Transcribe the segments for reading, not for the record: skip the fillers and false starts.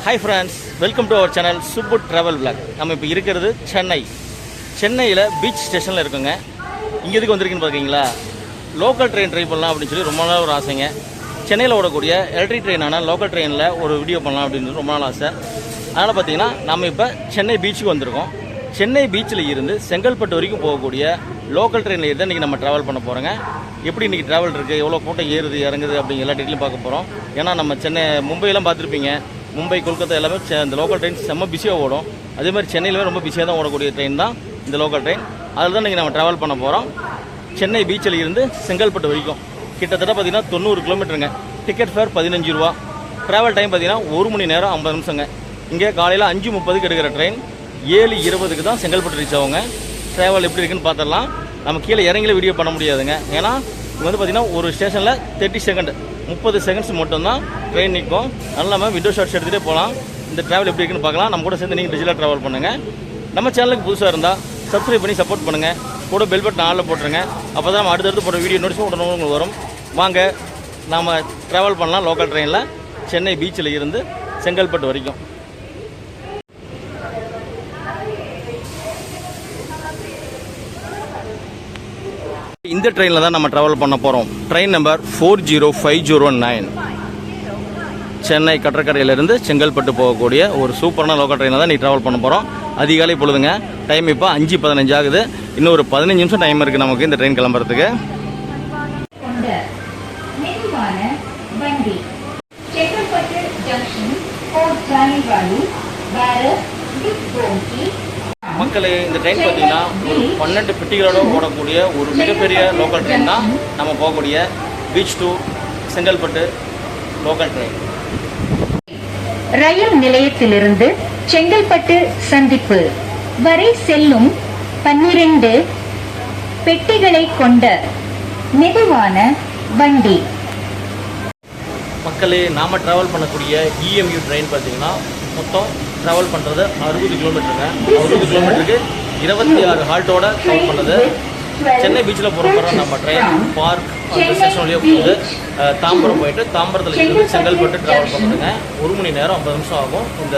Hi friends, welcome to our channel Super Travel Vlog. நம்ம இப்போ இருக்கிறது சென்னையில் பீச் ஸ்டேஷனில் இருக்குங்க. இங்கே எதுக்கு வந்திருக்குன்னு பார்க்குறீங்களா? லோக்கல் ட்ரெயின் ட்ரை பண்ணலாம் அப்படின்னு சொல்லி ரொம்ப நாள் ஒரு ஆசைங்க. சென்னையில் ஓடக்கூடிய எலக்ட்ரிக் ட்ரெயினான லோக்கல் ட்ரெயினில் ஒரு வீடியோ பண்ணலாம் அப்படின்னு ரொம்ப நாள் ஆசை. அதனால் பார்த்தீங்கன்னா நம்ம இப்போ சென்னை பீச்சுக்கு வந்திருக்கோம். சென்னை பீச்சில் இருந்து செங்கல்பட்டு வரைக்கும் போகக்கூடிய லோக்கல் ட்ரெயினில் இருந்து இன்றைக்கி நம்ம ட்ராவல் பண்ண போகிறோங்க. எப்படி இன்றைக்கி ட்ராவல் இருக்குது, எவ்வளோ கூட்டம் ஏறுது இறங்குது அப்படிங்கிற எல்லா டீட்டெயிலும் பார்க்க போகிறோம். ஏன்னா நம்ம மும்பையெல்லாம் பார்த்துருப்பீங்க. மும்பை, கொல்கத்தா எல்லாமே இந்த லோக்கல் ட்ரெயின் செம்ம பிஸியாக ஓடும். அதே மாதிரி சென்னையிலுமே ரொம்ப பிஸியாக தான் ஓடக்கூடிய ட்ரெயின் தான் இந்த லோக்கல் ட்ரெயின். அதில் தான் இன்றைக்கி நம்ம ட்ராவல் பண்ண போகிறோம். சென்னை பீச்சில் இருந்து செங்கல்பட்டு வரைக்கும் கிட்டத்தட்ட பார்த்திங்கன்னா 90 கிலோமீட்டருங்க. டிக்கெட் ஃபேர் 15 ரூபா. ட்ராவல் டைம் பார்த்திங்கன்னா 1 மணி நேரம் 50 நிமிஷங்க. இங்கே காலையில் 5:30 எடுக்கிற ட்ரெயின் 7:20 தான் செங்கல்பட்டு ரீச் ஆகுங்க. ட்ராவல் எப்படி இருக்குன்னு பார்த்துடலாம். நம்ம கீழே இறங்கில வீடியோ பண்ண முடியாதுங்க. ஏன்னா இங்கே வந்து பார்த்திங்கன்னா ஒரு ஸ்டேஷனில் 30 செகண்ட் 30 செகண்ட்ஸ் மட்டும்தான் ட்ரெயின் நிற்கும். அதனால் நம்ம விண்டோ ஷாட்ஸ் எடுத்துகிட்டே போகலாம். இந்த ட்ராவல் எப்படி இருக்குன்னு பார்க்கலாம். நம்ம கூட சேர்ந்து நீங்கள் டிஜிட்டலாக ட்ராவல் பண்ணுங்கள். நம்ம சேனலுக்கு புதுசாக இருந்தால் சப்ஸ்கிரைப் பண்ணி சப்போர்ட் பண்ணுங்கள். கூட பெல் பட்டன் ஆளில் போட்டுருங்க. அப்போ தான் நம்ம அடுத்தடுத்து போகிற வீடியோ நோட்டிஃபிகேஷன் உடனே உங்களுக்கு வரும். வாங்க நாம் ட்ராவல் பண்ணலாம் லோக்கல் ட்ரெயினில் சென்னை பீச்சில் இருந்து செங்கல்பட்டு வரைக்கும். இந்த ட்ரெயினில் தான் நம்ம ட்ராவல் பண்ண போகிறோம். ட்ரெயின் நம்பர் 40509 சென்னை கடற்கரையிலிருந்து செங்கல்பட்டு போகக்கூடிய ஒரு சூப்பரான லோக்கல் ட்ரெயினில் தான் நீ ட்ராவல் பண்ண போகிறோம். அதிகாலை பொழுதுங்க. டைம் இப்போ 5:15 ஆகுது. இன்னும் ஒரு 15 நிமிஷம் டைம் இருக்குது நமக்கு இந்த ட்ரெயின் கிளம்புறதுக்கு. மக்களே, இந்த ட்ரெயின் பார்த்தீங்கன்னா ஒரு 12 பெட்டிகளோடு ஓடக்கூடிய ஒரு மிகப்பெரிய லோக்கல் ட்ரெயின் தான் நம்ம போகக்கூடிய beach to Chengalpattu local train. ரயில் நிலையத்திலிருந்து செங்கல்பட்டு சந்திப்பு வரை செல்லும் 12 பெட்டிகளை கொண்ட மெதுவான வண்டி. மக்களே, நாம் ட்ராவல் பண்ணக்கூடிய EMU ட்ரெயின் பார்த்தீங்கன்னா மொத்தம் ட்ராவல் பண்ணுறது 60 கிலோமீட்டருங்க. 60 கிலோமீட்டருக்கு 26 ஹால்ட்டோட ட்ராவல் பண்ணுறது. சென்னை பீச்சில் போகிற நம்ம ட்ரெயின் பார்க் அந்த ஸ்டேஷன் வழியாக போகுது. தாம்பரம் போயிட்டு தாம்பரத்தில் இருந்து செங்கல்பட்டு ட்ராவல் பண்ணுறதுங்க. 1 மணி நேரம் 50 நிமிஷம் ஆகும் இந்த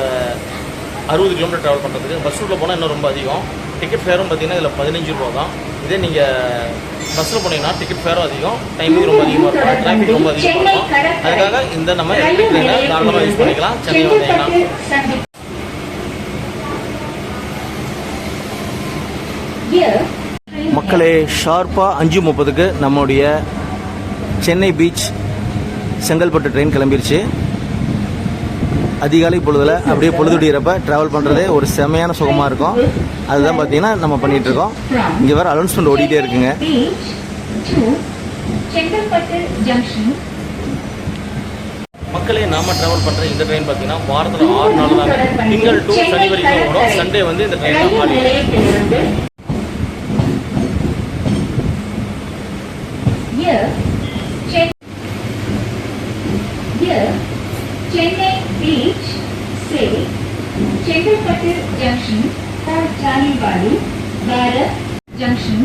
60 கிலோமீட்டர் ட்ராவல் பண்ணுறதுக்கு. பஸ் ரூட்டில் போனால் இன்னும் ரொம்ப அதிகம். டிக்கெட் ஃபேரும் பார்த்தீங்கன்னா இதில் 15 ரூபா தான். இதே நீங்கள் பஸ்ஸில் போனீங்கன்னா டிக்கெட் ஃபேரும் அதிகம், டைமிங் ரொம்ப அதிகமாக இருக்கும், டிராஃபிக் ரொம்ப அதிகமாக இருக்கும். அதுக்காக இந்த நம்ம எலக்ட்ரிக் ட்ரெயினை தாராளமாக யூஸ் பண்ணிக்கலாம் சென்னை வந்தீங்கன்னா. மக்களே, ஷார்ப்பாக 5:30க்கு நம்முடைய சென்னை பீச் செங்கல்பட்டு ட்ரெயின் கிளம்பிருச்சு. அதிகாலை பொழுதில் அப்படியே பொழுதுடிக்கிறப்ப ட்ராவல் பண்ணுறதே ஒரு செமையான சுகமாக இருக்கும். அதுதான் பார்த்தீங்கன்னா நம்ம பண்ணிகிட்ருக்கோம். இங்கே வேறு அனௌன்ஸ்மெண்ட் ஓடிட்டே இருக்குங்க. மக்களே, நாம ட்ராவல் பண்ணுற இந்த ட்ரெயின் பார்த்தீங்கன்னா வாரத்தில் 6 நாள் தாங்க. திங்கள் டு சனி வரைக்கும் வரும். சண்டே வந்து இந்த train Aadi. Chennai Beach, say Chengalpattu Junction or Jalliwali, Bharat Junction.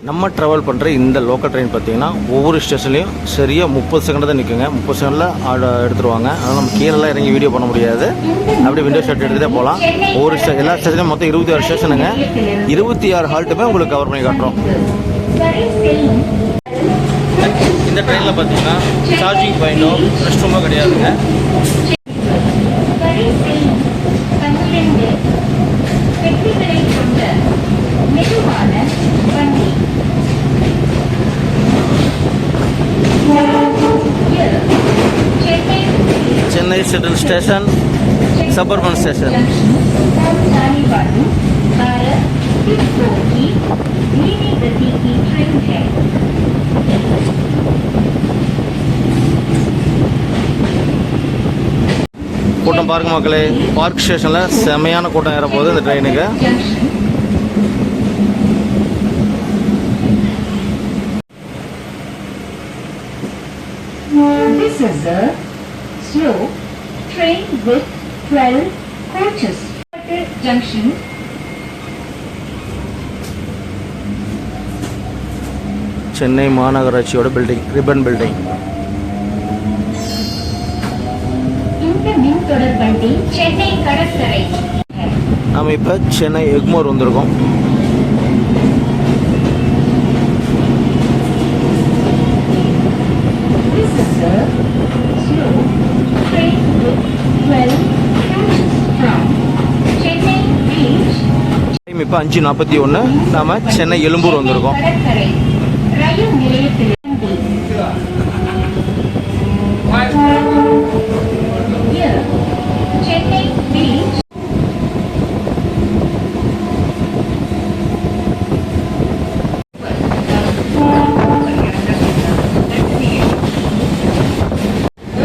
நம்ம ட்ராவல் பண்ணுற இந்த லோக்கல் ட்ரெயின் பார்த்தீங்கன்னா ஒவ்வொரு ஸ்டேஷன்லையும் சரியாக 30 செகண்ட் தான் நிற்குங்க. 30 செகண்டில் எடுத்துருவாங்க. அதனால் நம்ம கீழெல்லாம் இறங்கி வீடியோ பண்ண முடியாது. அப்படியே விண்டோ ஷாட் எடுத்துகிட்டே போகலாம். ஒவ்வொரு எல்லா ஸ்டேஷன்லையும் மொத்தம் 26 ஸ்டேஷனுங்க. 26 ஹால்ட்டுமே உங்களுக்கு கவர் பண்ணி காட்டுறோம். இந்த ட்ரெயினில் பார்த்தீங்கன்னா சார்ஜிங் பாயிண்டோ ரெஸ்ட் ரூமோ கிடையாதுங்க. கம்பிகளை கொண்ட மெதுவான வண்டி. Chennai central station, suburban station. கூட்டம் பாருங்க மக்களே, பார்க் ஸ்டேஷனில் செமையான கூட்டம் ஏற போகுது இந்த ட்ரெயினுக்கு. This is a slow train with 12 coaches. Junction. Chennai மாநகராட்சியோட பில்டிங், ரிப்பன் பில்டிங். இந்த மின் தொடர் வண்டி சென்னை கடற்கரை. நாம் இப்போ சென்னை எக்மோர் வந்திருக்கோம். This is a slow train with 12 coaches from Chennai Beach. Time இப்போ 5:41. நாம் சென்னை எழும்பூர் வந்திருக்கோம். கடற்கரை ரயில் நிலையத்தில் Here, Chennai Beach.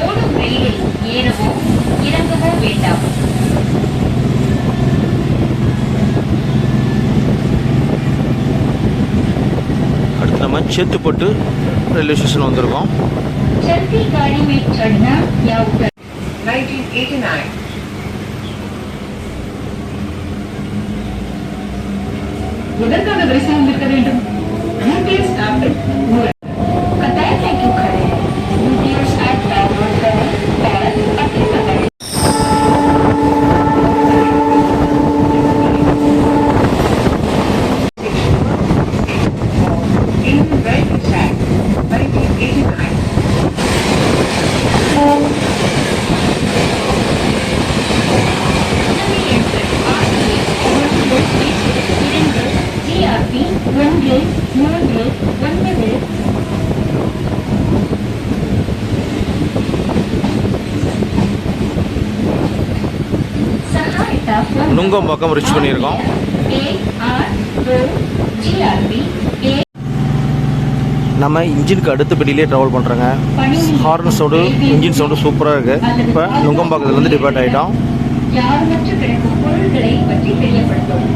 ஓடும் ரயிலில் ஏறவோ இறங்கவோ வேண்டாம். அடுத்து நம்ம சேத்துப்பட்டு ரயில்வே ஸ்டேஷன் வந்திருக்கோம். चलती गाड़ी में चढ़ना या उतर. 1989. எதற்காக வரிசை வந்திருக்க வேண்டும்? யூடிஎஸ் ஆப் कतार में क्यों खड़े हैं? यूटीएस ऐप डाउनलोड करें और अपने पकड़ें. Indian Railways Act, 1989. GRP 1-3-9. सहायता நுங்கம்பாக்கம் ரீச் பண்ணியிருக்கோம். GRP நம்ம இன்ஜினுக்கு அடுத்த பெட்டிலே ட்ராவல் பண்ணுறோங்க. ஹார்ன் சவுண்டு, இன்ஜின் சவுண்டு சூப்பராக இருக்குது. இப்போ நுங்கம்பாக்கத்துலேருந்து டிபார்ட் ஆகிட்டோம். யாருமற்ற கிடக்கும் பொருள்களை பற்றி தெரியப்படுத்தும்.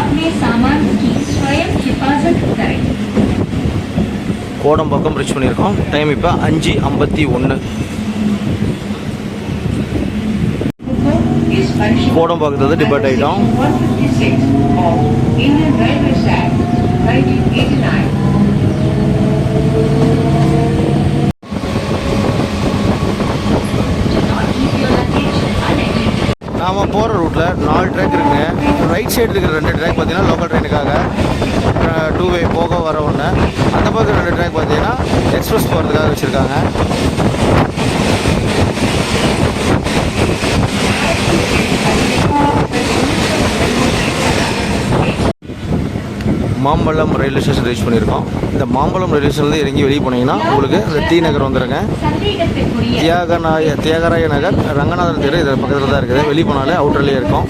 अपने सामान की स्वयं हिफाजत करें. கோடம்பாக்கம் ரீச் பண்ணியிருக்கோம். டைம் இப்போ 5:51. Is functioning. கோடம்பாக்கத்துலேருந்து டிபார்ட் ஆகிட்டோம். 156 of Indian Railways Act, 1989. Do not keep your luggage unattended. நாம் போகிற ரூட்டில் 4 ட்ராக் இருக்குங்க. ரைட் சைடு இருக்கிற 2 ட்ராக் பார்த்தீங்கன்னா லோக்கல் ட்ரெயினுக்காக 2 வே போக வர ஒன்று. அந்த பக்கம் 2 ட்ராக் பார்த்தீங்கன்னா எக்ஸ்பிரஸ் போகிறதுக்காக வச்சுருக்காங்க. மாம்பழம் ரயில்வே ஸ்டேஷன் ரீச் பண்ணியிருக்கோம். இந்த மாம்பழம் ரயில்வே ஸ்டேஷன்லேருந்து இறங்கி வெளியே போனீங்கன்னா உங்களுக்கு இந்த டி நகர் வந்துடுங்க. சந்தேகத்திற்குரிய தியாகராய நகர், ரங்கநாதன் தெரு இது பக்கத்தில் தான் இருக்குது. வெளியே போனாலே அவுட்டர்லேயே இருக்கும்.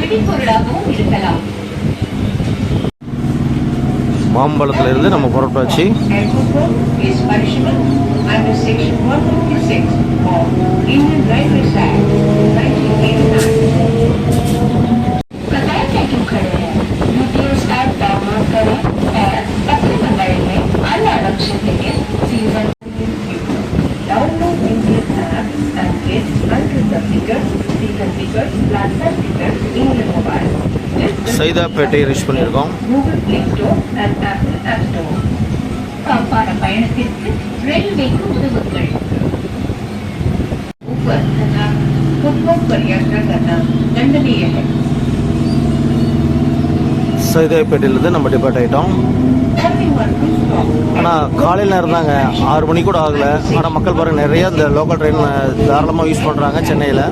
வெடிப்பொருளாகவும் இருக்கலாம். மாம்பழத்துலேருந்து நம்ம புறப்பட்டாச்சு. Alcohol is punishable under Section 156 of Indian Railways Act, 1989. कतार में क्यों खड़े हैं? यूटीएस ऐप डाउनलोड करें और अपने मोबाइल में अलग अलग क्षेत्र season. Download Indian app and get hundreds of tickets, season tickets, platform tickets in your mobile. Saidapet reach பண்ணியிருக்கோம். Google Play Store and Apple App Store. காப்பான பயணத்திற்கு ரயில்வேக்கு உதவுங்கள். ऊपर तथा खुद को परियात्रा करना दंडनीय है. சைதாப்பேட்டையிலேருந்து நம்ம டிபார்ட் ஆகிட்டோம். ஆனால் காலையில் நேரம் தாங்க, 6 மணி கூட ஆகலை. ஆனால் மக்கள் பாருங்கள் நிறைய இந்த லோக்கல் ட்ரெயின் தாராளமாக யூஸ் பண்ணுறாங்க சென்னையில்.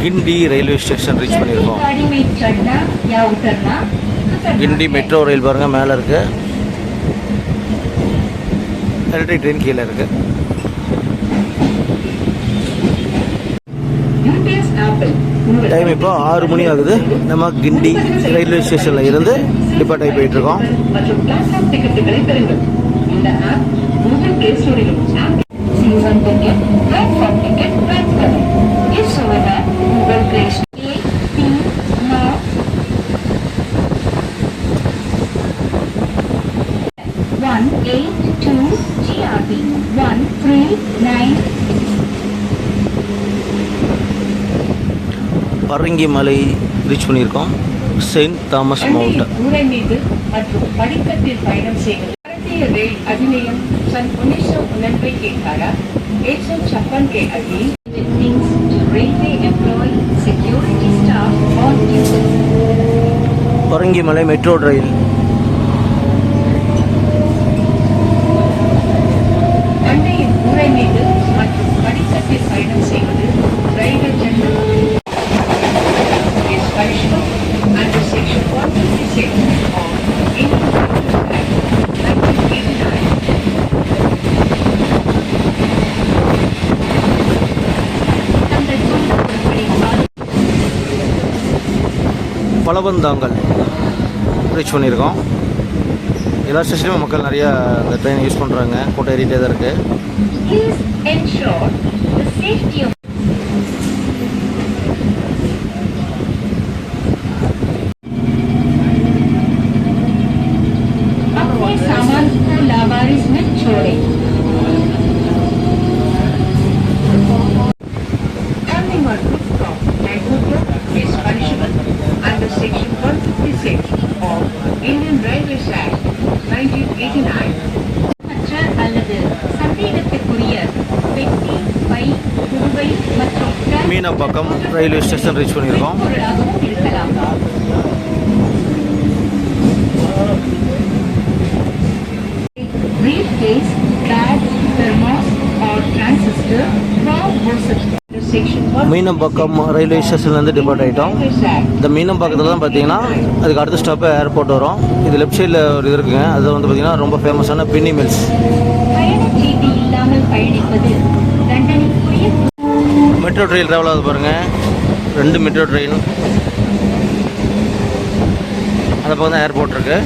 கிண்டி ரயில்வே ஸ்டேஷன் ரீச் பண்ணியிருக்கோம். गाड़ी में चढ़ना या उतरना கிண்டி மெட்ரோ ரயில் பாருங்கள் மேலே இருக்குது, எலக்ட்ரிக் ட்ரெயின் கீழே இருக்குது. டைம் இப்போ 6 மணி ஆகுது. நம்ம கிண்டி ரயில்வே ஸ்டேஷனில் இருந்து டிபார்ட் ஆகி போயிட்டுருக்கோம். மற்றும் பிளாட்ஃபார்ம் டிக்கெட்டுகளை பெறுங்கள். இந்த ஆப் கூகுள் பிளே ஸ்டோரிலும் सीजन टिकट प्लेटफॉर्म टिकट प्राप्त करें. इस सुविधा Google play store 182 GRB 139 Parangimalai reach பண்ணியிருக்கோம். Saint Thomas mount. ஊரை மீது மற்றும் படிக்கட்டில் பயணம் செய்வது. भारतीय रेल अधिनियम सन 1989 के धारा 156 के अधीन things to railway employee security staff on duty. Parangimalai metro ரயில். அண்டையின் ஊரை மீது மற்றும் படிக்கட்டில் பயணம் செய்வது ரயில்வே சட்டம் is punishable under section 156 of Indian Railways Act 1989. அந்த தூண்டுதல்களை பலவந்தாங்கல் ரீச் பண்ணியிருக்கோம். எல்லா ஸ்டேஷன்லையும் மக்கள் நிறையா இந்த ட்ரெயின் யூஸ் பண்ணுறாங்க. கூட்டம் ஏறிட்டே தான் இருக்குது. please ensure the safety of अपने सामान को लावारिस में छोड़ें. Standing on rooftop and hotel is punishable under section 156 of Indian Railways Act 1989. மற்ற அல்லது சந்தேகத்திற்குரிய பெட்டி, பை, குடுவை மற்றும் மீனம்பாக்கம் ரயில்வே ஸ்டேஷன் ரீச் பண்ணியிருக்கோம். பொருளாகவும் இருக்கலாம். briefcase, bag, thermos or transistor from Boston. Under section 156 Meenambakkam railway ஸ்டேஷன்லேருந்து டிபார்ட் ஆகிட்டோம். Railways Act இந்த மீனம்பாக்கத்தில் தான் பார்த்தீங்கன்னா அதுக்கு அடுத்த ஸ்டாப்பு ஏர்போர்ட் வரும். இது லெஃப்ட் சைடில் ஒரு இது இருக்குங்க. அது வந்து பார்த்தீங்கன்னா ரொம்ப ஃபேமஸான பின்னி மில்ஸ். பயணச்சீட்டு இல்லாமல் பயணிப்பது தண்டனைக்குரிய மெட்ரோ ட்ரெயின் ட்ராவல் ஆகுது பாருங்கள். 2 மெட்ரோ ட்ரெயின். அந்த பக்கம் தான் ஏர்போர்ட் இருக்குது.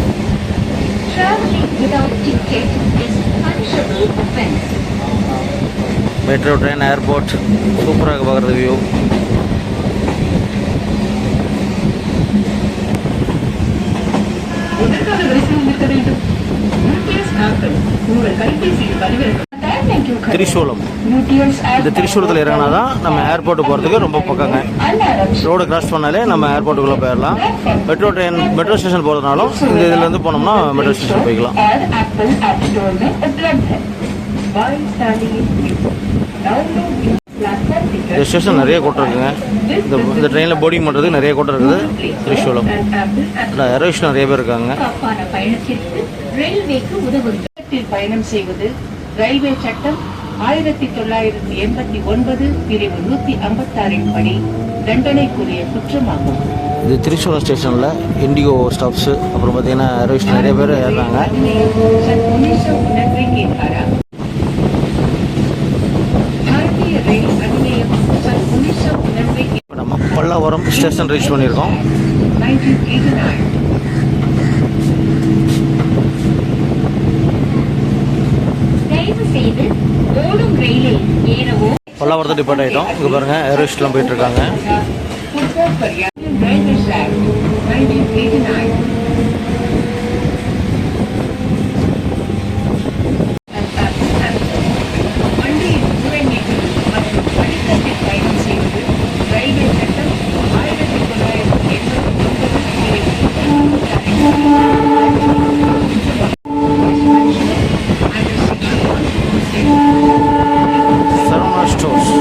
traveling without ticket is punishable offense. Metro train airport சூப்பராக பார்க்குறது வியூ. எதற்காக வரிசையில் நிற்க வேண்டும்? UPS ஆப்பில் உங்கள் கைபேசியில் பதிவிறக்கம். Thank you. Tirusulam. UTS app இந்த திரிசூலத்தில் இறங்கினா தான் நம்ம ஏர்போர்ட்டு போகிறதுக்கு ரொம்ப பக்கங்க. alarms ரோடு கிராஸ் பண்ணாலே நம்ம ஏர்போர்ட்டுக்குள்ளே போயிடலாம். மெட்ரோ ஸ்டேஷன் போகிறதுனாலும் இந்த இதுலேருந்து போனோம்னா மெட்ரோ ஸ்டேஷன் போய்க்கலாம். और Apple App Store में उपलब्ध है. While standing in queue, download the platform ticket. இந்த ஸ்டேஷன் நிறைய கூட்டம் இருக்குங்க. இந்த ட்ரெயினில் போர்டிங் பண்ணுறதுக்கு நிறைய கூட்டம் இருக்குது. திரிசூலம் And Apple App இல்லை ஏரோஷன் நிறைய பேர் இருக்காங்க. பாப்பான பயணத்திற்கு ரயில்வேக்கு உதவுகிறது. Store பயணம் செய்வது ரயில்வே சட்டம் 1989 பிரிவு 156 படி தண்டனைக்குரிய குற்றமாகும். இது திரிசூலம் ஸ்டேஷனில் இண்டிகோ ஸ்டாப்ஸு, அப்புறம் பார்த்தீங்கன்னா ஏரோஷன் நிறைய பேர் ஏறுறாங்க. सन 1989 की धारा भारतीय रेल अधिनियम सन 1989 की இப்போ நம்ம பல்லாவரம் ஸ்டேஷன் ரீச் பண்ணியிருக்கோம். 1989. தயவு செய்து ஓடும் ரயிலில் ஏறவோ பல்லாவரத்தை டிபார்ட் ஆகிட்டோம். இங்கே பாருங்கள் ஏரோஷன்லாம் போயிட்டுருக்காங்க. food Transport for Indian Railways Act, 1989. வண்டியின் உரைநீக்கம் மற்றும் வழிகாட்டில் பயணம் செய்வது ரயில்வே சட்டம் 1989 Saravana stores.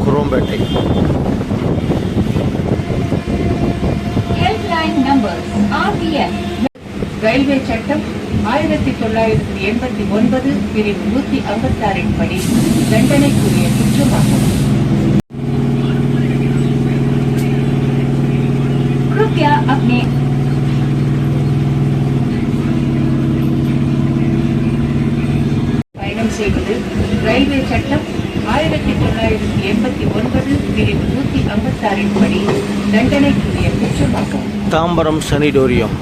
Chromepet. Helpline numbers RBF. Railway சட்டம் 1989 பிரிவு 156 படி தண்டனைக்குரிய குற்றமாகும். कृपया अपने பயணம் செய்வது ரயில்வே சட்டம் 1989 பிரிவு 156 படி தண்டனைக்குரிய குற்றமாகும். தாம்பரம் சனிடோரியம்.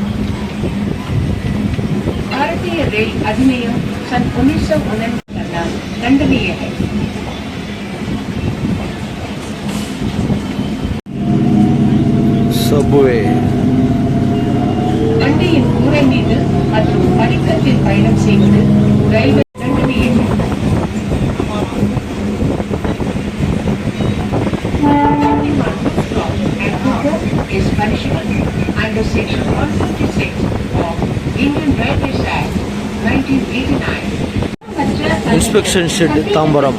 भारतीय रेल अधिनियम सन 1989 करना दंडनीय है. சப்வே. வண்டியின் கூரை மீது மற்றும் படிக்கட்டில் பயணம் செய்வது ரயில்வே தண்டனையை is punishable under section 156 of Indian Railways Act 1989. Inspection shed Tambaram.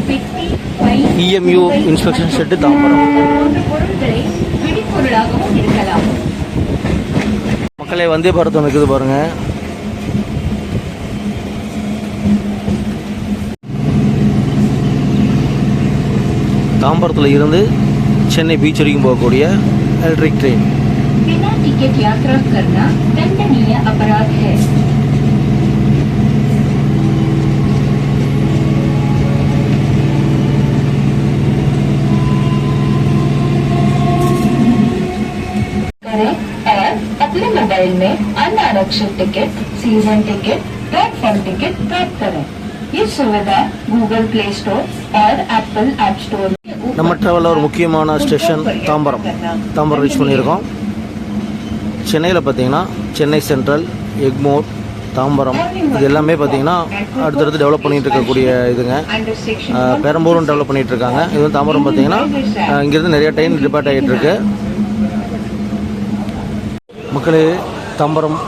பெட்டி, பை, EMU இன்ஸ்பெக்ஷன் ஷெட் தாம்பரம். போன்ற பொருட்களை பிடிப்பொருளாகவும் இருக்கலாம். மக்களே, வந்தே பாரத் ஒன்று இருக்குது பாருங்க. தாம்பரத்தில் இருந்து சென்னை பீச் வரைக்கும் போகக்கூடிய எலக்ட்ரிக் ட்ரெயின். बिना टिकट यात्रा करना दंडनीय अपराध है. करें और अपने मोबाइल में अनारक्षित ticket, season ticket, platform ticket प्राप्त करें. ये सुविधा गूगल प्ले स्टोर और एप्पल ऐप स्टोर நம்ம ட்ராவலில் ஒரு முக்கியமான ஸ்டேஷன் தாம்பரம். தாம்பரம் ரீச் பண்ணியிருக்கோம். சென்னையில் பார்த்தீங்கன்னா சென்னை சென்ட்ரல், எக்மோர், தாம்பரம் இது எல்லாமே பார்த்தீங்கன்னா அடுத்தடுத்து டெவலப் பண்ணிகிட்டு இருக்கக்கூடிய இதுங்க. பெரம்பூரும் டெவலப் பண்ணிகிட்டு இருக்காங்க. இது வந்து தாம்பரம் பார்த்தீங்கன்னா இங்கேருந்து நிறைய ட்ரெயின் டிபார்ட் ஆகிட்டு இருக்கு. மக்களே, தாம்பரம்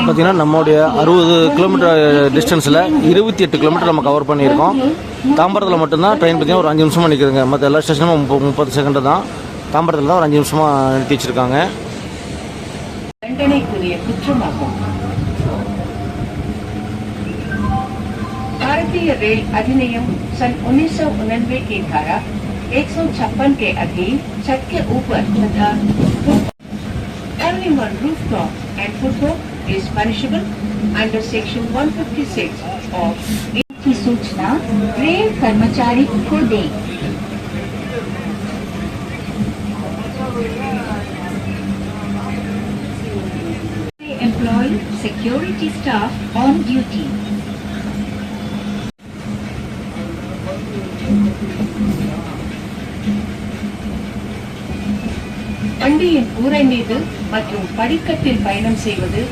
பார்த்தீங்கன்னா நம்மளுடைய 60 கிலோமீட்டர் டிஸ்டன்ஸில் 28 கிலோமீட்டர் நம்ம கவர் பண்ணியிருக்கோம். தாம்பரத்தில் மட்டும்தான் ட்ரெயின் பார்த்தீங்கன்னா ஒரு 5 நிமிஷமாக நிற்குதுங்க. மற்ற எல்லா ஸ்டேஷனும் 30 செகண்டு தான். தாம்பரத்தில் தான் ஒரு 5 நிமிஷமாக நிறுத்தி வச்சுருக்காங்க. தண்டனைக்குரிய குற்றமாகும். भारतीय रेल अधिनियम सन 1989 की धारा 156 के अधीन छत के ऊपर तथा traveling on rooftop and footwalk is punishable under section 156 of की सूचना रेल कर्मचारी को दें. Employ security staff on duty. வண்டியின் கூரை மீது மற்றும் படிக்கட்டில் பயணம் செய்வது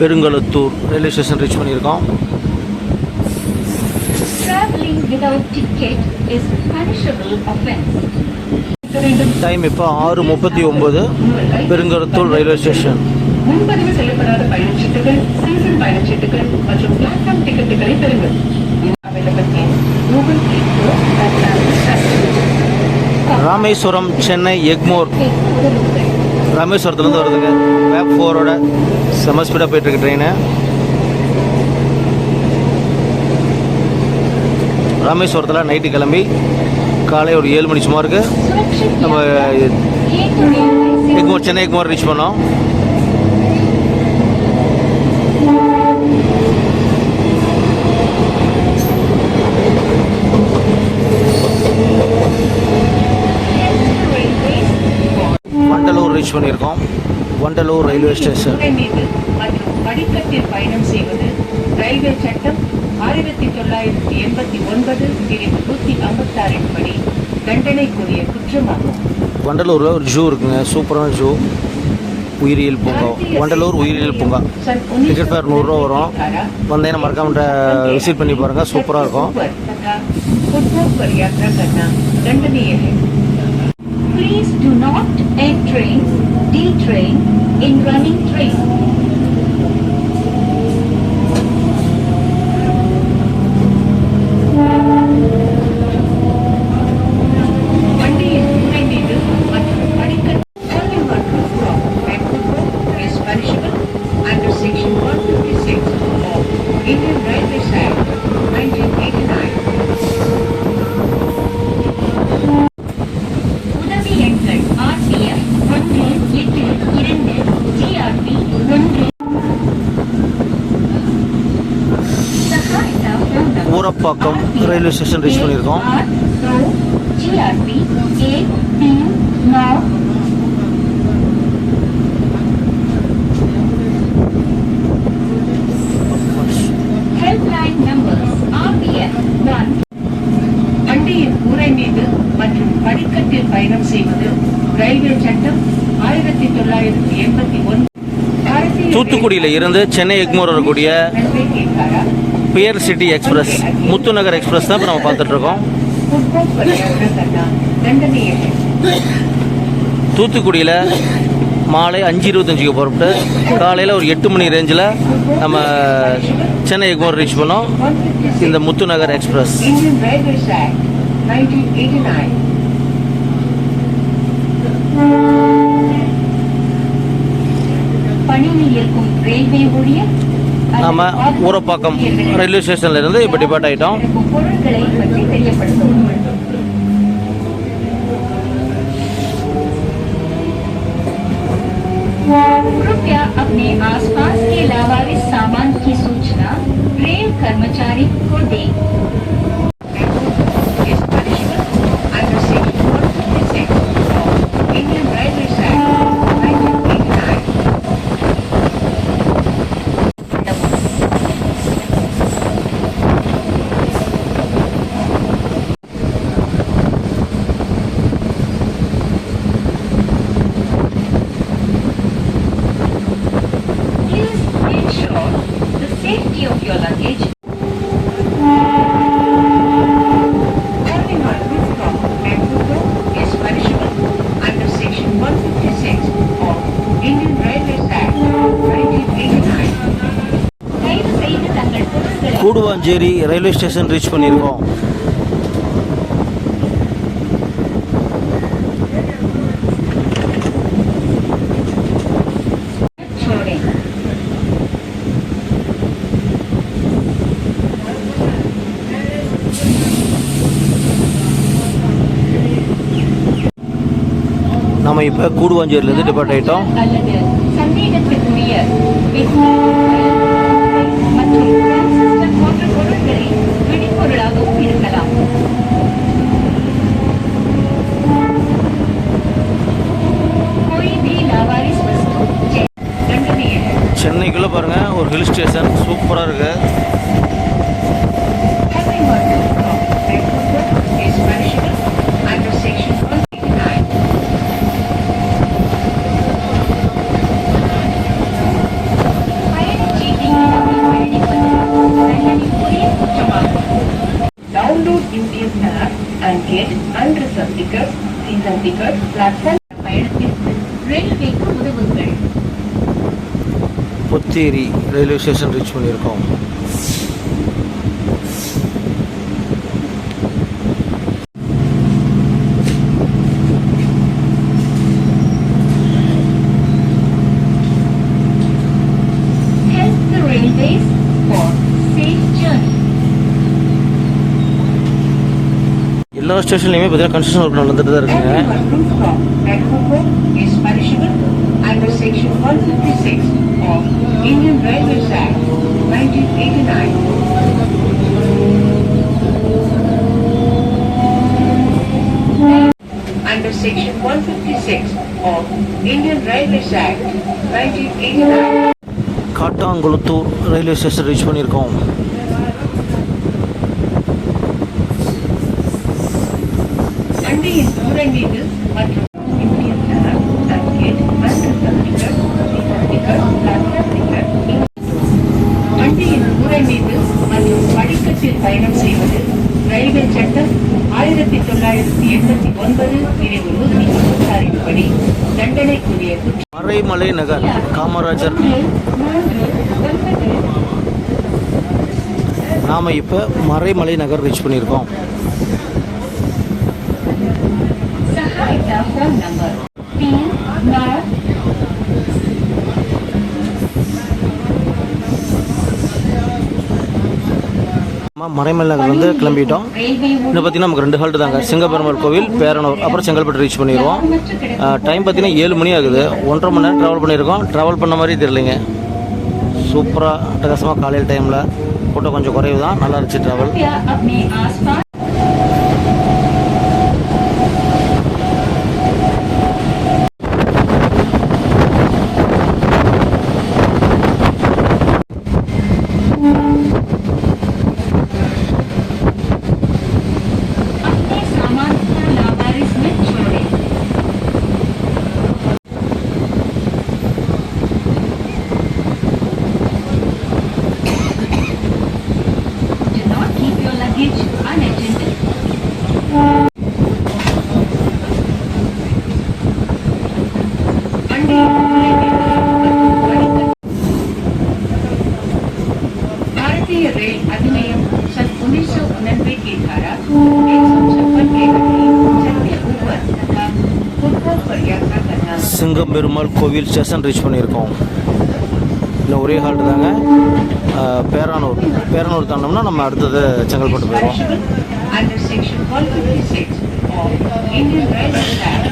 பெருங்கலத்தூர் ரயில்வே ஸ்டேஷன் ரீச் பண்ணியிருக்கோம். Traveling without ticket is punishable offence. வேண்டும். டைம் இப்போ 6:39 பெருங்கருத்தூர் ரயில்வே ஸ்டேஷன். முன்பதிவு செய்யப்படாத பயணச்சீட்டுகள், சீசன் பயணச்சீட்டுகள் மற்றும் பிளாட்ஃபார்ம் டிக்கெட்டுகளை பெறுங்கள். Available in Google Play Store and Apple Store. Rameswaram Chennai Egmore. ராமேஸ்வரத்துலேருந்து வருதுங்க. வேப் 4ஓட செம ஸ்பீடாக போயிட்டுருக்கு ட்ரெயின். ராமேஸ்வரத்தில் நைட்டு கிளம்பி காலை ஒரு 7 மணி சுமாருக்கு நம்ம எக்மோர் சென்னை எக்மோர் ரீச் பண்ணோம். வண்டலூர் ரீச் பண்ணியிருக்கோம். Vandalur railway station. மீது மற்றும் படிக்கட்டில் பயணம் செய்வது ரயில்வே சட்டம் 1989 பிரிவு 156 படி தண்டனைக்குரிய குற்றமாகும். வண்டலூரில் ஒரு ஜூ இருக்குங்க, சூப்பரான ஜூ, உயிரியல் பூங்கா. வண்டலூர் உயிரியல் பூங்கா. டிக்கெட் ஃபேர் 100 ரூபா வரும். வந்தீங்கன்னா மறக்காம விசிட் பண்ணி பாருங்கள், சூப்பராக இருக்கும். फुटबॉल पर यात्रा करना दंडनीय है. Please do not entrain, detrain in running train. வண்டியின் கூரை மீது மற்றும் படிக்கட்டு Turning on rooftop and football is punishable under section 156 of Indian Railways Act 1989. உதவி எண்கள் RPF 182 GRP 1 सहायता phone Urapakkam railway station reach பண்ணியிருக்கோம். GRP 139 helpline numbers RPF 1 வண்டியின் கூரை மீது மற்றும் படிக்கட்டில் பயணம் செய்வது ரயில்வே சட்டம் 1989. தூத்துக்குடியில் இருந்து சென்னை எக்மோர் வரக்கூடிய ரயில்வே கேட்காரா pearl city express, Muthunagar express தான் இப்போ நம்ம பார்த்துட்ருக்கோம். फुटबॉल पर यात्रा करना दंडनीय है. தூத்துக்குடியில் மாலை 5:25க்கு புறப்பட்டு காலையில் ஒரு 8 மணி ரேஞ்சில் நம்ம சென்னை எக்மோர் ரீச் பண்ணோம். இந்த Muthunagar express. Indian Railways Act 1989. பணியில் இருக்கும் ரயில்வே ஊழியர் நாம ஊரப்பாக்கம் ரயில்வே ஸ்டேஷன்ல இருந்து இப்போ டிபார்ட் ஆகிட்டோம். பொருட்களை பற்றி தெரியப்படுத்தும். कृपया अपने आसपास के लावारिस सामान की सूचना रेल कर्मचारी को दें. Is punishable under section 156 of Indian Railways Act 1989. Please ensure the safety of your luggage. Turning on rooftop and football is punishable under section 156 of Indian Railways Act 1989. தயவு செய்து தங்கள் பொருட்களை கூடுவாஞ்சேரி ரயில்வே ஸ்டேஷன் ரீச் பண்ணியிருக்கோம். छोड़ें. நம்ம இப்போ கூடுவாஞ்சேரியிலேருந்து depart ஆகிட்டோம். அல்லது சந்தேகத்திற்குரிய மற்றும் டிரான்சிஸ்டர் போன்ற பொருட்களை வெடிபொருளாகவும் இருக்கலாம். कोई भी लावारिस वस्तु दंडनीय है. சென்னைக்குள்ளே பாருங்கள் ஒரு ஹில் ஸ்டேஷன் சூப்பராக இருக்குது. Turning on rooftop and football is punishable under section 189. பயணச்சீட்டின் பயணிப்பது தண்டனைக்குரிய குற்றமாகும். Download Indian app and get unreserved tickets, season tickets, platform பயணத்திற்கு ரயில்வேக்கு உதவுங்கள். புத்தேரி ரயில்வே ஸ்டேஷன் ரீச் பண்ணியிருக்கோம். help the railways for safe journey. எல்லா ஸ்டேஷன்லையுமே பார்த்தீங்கன்னா கன்ஸ்ட்ரக்ஷன் ஒர்க் நடந்துட்டு தான் இருக்குங்க. Everyone rooftop at Hooper is punishable under Section 156 of Indian Railways Act 1989. Under Section 156 of Indian Railways Act 1989. Kattankulathur railway station reach பண்ணியிருக்கோம். வண்டியின் தூரம் மீது மற்றும் இந்தியன் தரம் சர்டிஃபிகேட் மற்றும் சர்டிஃபிகேட் வண்டியின் தூரம் மீது மற்றும் படிக்கட்டில் பயணம் செய்வது ரயில்வே சட்டம் 1989 பிரிவு 136 படி தண்டனைக்குரிய குற்றம். மறைமலை நகர் காமராஜர். நாம் இப்போ மறைமலை நகர் ரீச் பண்ணியிருக்கோம். सहायता फोन नंबर 39 மறைமலை நகர் வந்து கிளம்பிட்டோம். இன்னும் பார்த்தீங்கன்னா நமக்கு 2 ஹால்ட்டு தாங்க. சிங்கப்பெருமாள் கோவில், பேரனூர், அப்புறம் செங்கல்பட்டு ரீச் பண்ணிடுவோம். டைம் பார்த்தீங்கன்னா 7 மணி ஆகுது. 1.5 மணி நேரம் ட்ராவல் பண்ணியிருக்கோம். ட்ராவல் பண்ண மாதிரி தெரியலைங்க. சூப்பராக அட்டகாசமாக காலையில் டைமில் கூட்டம் கொஞ்சம் குறைவு தான். நல்லா இருந்துச்சு ட்ராவல். कृपया अपने आसपास अपने सामान को लावारिस में छोड़ें। Do not keep your luggage unattended. भारतीय रेल अधिनियम सन 1989 की धारा 156 के अधीन सबके ऊपर तथा फुटपाथ पर यात्रा करना சிங்கம்பெருமாள் கோவில் ஸ்டேஷன் ரீச் பண்ணியிருக்கோம். இன்னும் ஒரே ஹால்ட்டு தாங்க. பேரனூர் தாண்டோம்னா நம்ம அடுத்தது செங்கல்பட்டு போயிடுவோம். punishable under Section 156 of Indian Railways Act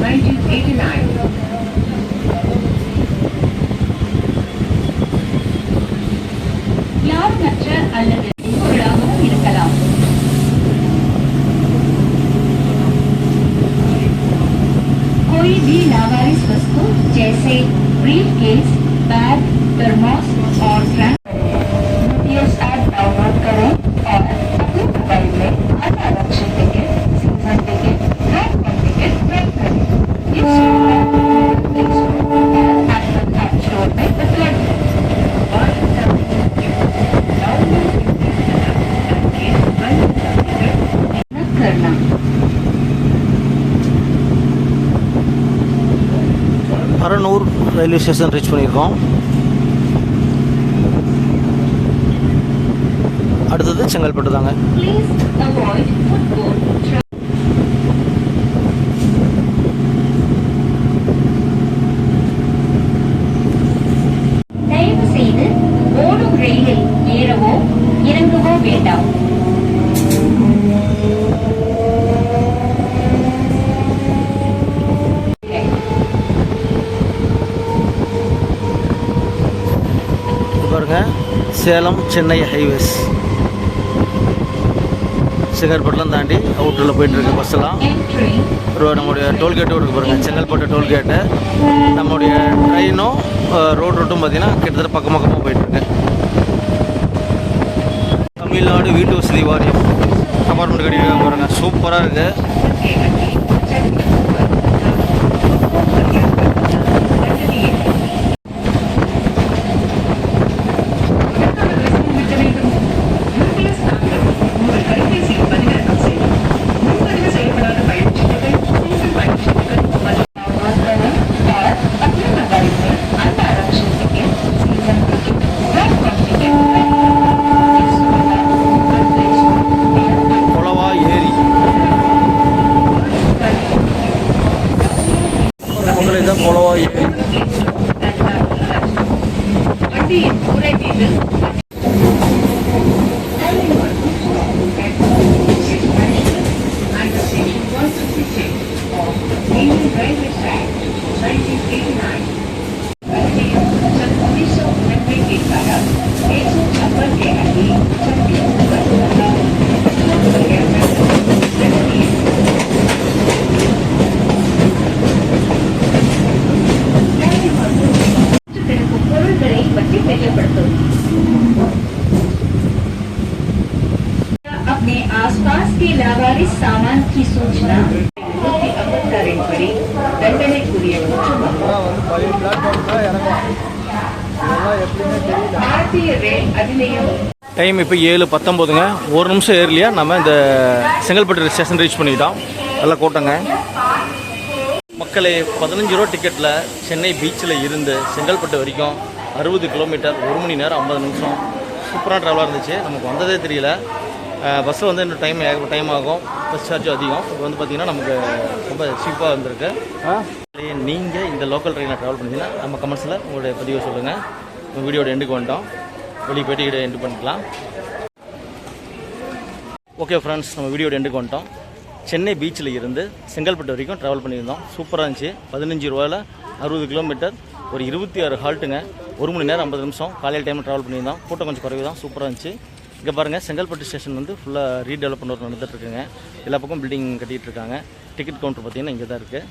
1989. யாருமற்ற அல்லது பொருளாகவும் இருக்கலாம். कोई भी लावारिस वस्तु जैसे ब्रीफकेस, बैग, थर्मोस और जीपीएस ऐप डाउनलोड करें और अपने मोबाइल में अनारक्षित ticket, season ticket, platform ticket प्राप्त करें। ये सुविधा Play Store और Apple App Store में उपलब्ध है। और डाउनलोड करना பரனூர் ரயில்வே ஸ்டேஷன் ரீச் பண்ணியிருக்கோம். அடுத்தது செங்கல்பட்டு தாங்க. Please avoid footboard. தயவு செய்து ஓடும் ரயிலில் ஏறவோ இறங்கவோ வேண்டாம். பாருங்க, சேலம் சென்னை ஹைவேஸ். செங்கல்பட்டுலாம் தாண்டி அவுட்டரில் போயிட்டுருக்கு பஸ்ஸெல்லாம். Entry ஒரு நம்முடைய டோல்கேட்டும் இருக்குது பாருங்கள், செங்கல்பட்டு டோல்கேட்டு. நம்முடைய ட்ரெயினும் ரோடு ரூட்டும் பார்த்திங்கன்னா கிட்டத்தட்ட பக்கம் பக்கமாக போயிட்டுருக்கு. தமிழ்நாடு வீட்டு வசதி வாரியம் அப்பார்ட்மெண்ட் கட்டியிருக்காங்க பாருங்கள், சூப்பராக இருக்குது. வண்டியின் உரை மீது under section 156 of Indian Railways Act 1989. San Luis Obispo के कारण 156 के अधीन பொருள்களை பற்றி தெரியப்படுத்தும். अपने आसपास के लावारिस सामान की सूचना 156 படி தண்டனைக்குரிய குற்றமாகும். भारतीय रेल अधिनियम டைம் இப்போ 7:19ங்க. ஒரு நிமிஷம் ஏர்லியாக நம்ம இந்த செங்கல்பட்டு ஸ்டேஷன் ரீச் பண்ணிட்டோம். நல்லா கூட்டங்க மக்களே. 15 ரூபா டிக்கெட்டில் சென்னை பீச்சில் இருந்து செங்கல்பட்டு வரைக்கும் 60 கிலோமீட்டர், 1 மணி நேரம் 50 நிமிஷம். சூப்பராக ட்ராவலாக இருந்துச்சு. நமக்கு வந்ததே தெரியல. பஸ்ஸில் வந்து இன்னும் டைம் ஆகும், பஸ் சார்ஜும் அதிகம். இப்போ வந்து பார்த்திங்கன்னா நமக்கு ரொம்ப சீப்பாக வந்திருக்கு. நீங்கள் இந்த லோக்கல் ட்ரெயினில் ட்ராவல் பண்ணிங்கன்னா நம்ம கமெண்ட்ஸில் உங்களுடைய பதிவை சொல்லுங்கள். நம்ம வீடியோட எண்டுக்கு வந்துட்டோம். வெளியே போய்ட்டு எண்டு பண்ணிக்கலாம். ஓகே ஃப்ரெண்ட்ஸ், நம்ம வீடியோட எண்டுக்கு வந்துட்டோம். சென்னை பீச்சில் இருந்து செங்கல்பட்டு வரைக்கும் ட்ராவல் பண்ணியிருந்தோம். சூப்பராக இருந்துச்சு. 15 ரூபாயில் 60 கிலோமீட்டர், ஒரு 26 ஹால்ட்டுங்க, 1 மணி நேரம் 50 நிமிஷம். காலையில் டைமில் ட்ராவல் பண்ணியிருந்தோம். கூட்டம் கொஞ்சம் குறைவு தான். சூப்பராக இருந்துச்சு. இங்கே பாருங்கள், செங்கல்பட்டு ஸ்டேஷன் வந்து ஃபுல்லாக ரீடெவலப் பண்ண நடந்துகிட்ருக்குங்க. எல்லா பக்கம் பில்டிங் கட்டிகிட்டு இருக்காங்க. டிக்கெட் கவுண்டர் பார்த்திங்கன்னா இங்கே தான் இருக்குது.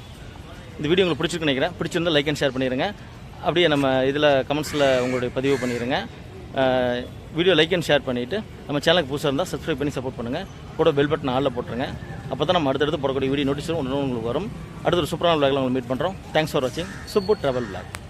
இந்த வீடியோ உங்களுக்கு பிடிச்சிருக்கு நினைக்கிறேன். பிடிச்சிருந்தால் லைக் அண்ட் ஷேர் பண்ணிடுங்க. அப்படியே நம்ம இதில் கமெண்ட்ஸில் உங்களுடைய பதிவு பண்ணிடுங்க. வீடியோ லைக் அண்ட் ஷேர் பண்ணிவிட்டு நம்ம சேனலுக்கு புதுசாக இருந்தால் சப்ஸ்கிரைப் பண்ணி சப்போர்ட் பண்ணுங்கள். கூட பெல் பட்டன் ஆளில் போட்டுருங்க. அப்போ தான் நம்ம அடுத்தடுத்து போடக்கூடிய வீடியோ நோட்டீஸ் உங்களுக்கு வரும். அடுத்த ஒரு சூப்பரான விளாகில் உங்களுக்கு மீட் பண்ணுறோம். தேங்க்ஸ் ஃபார் வாட்சிங் சுப்பு ட்ராவல் விளாக்.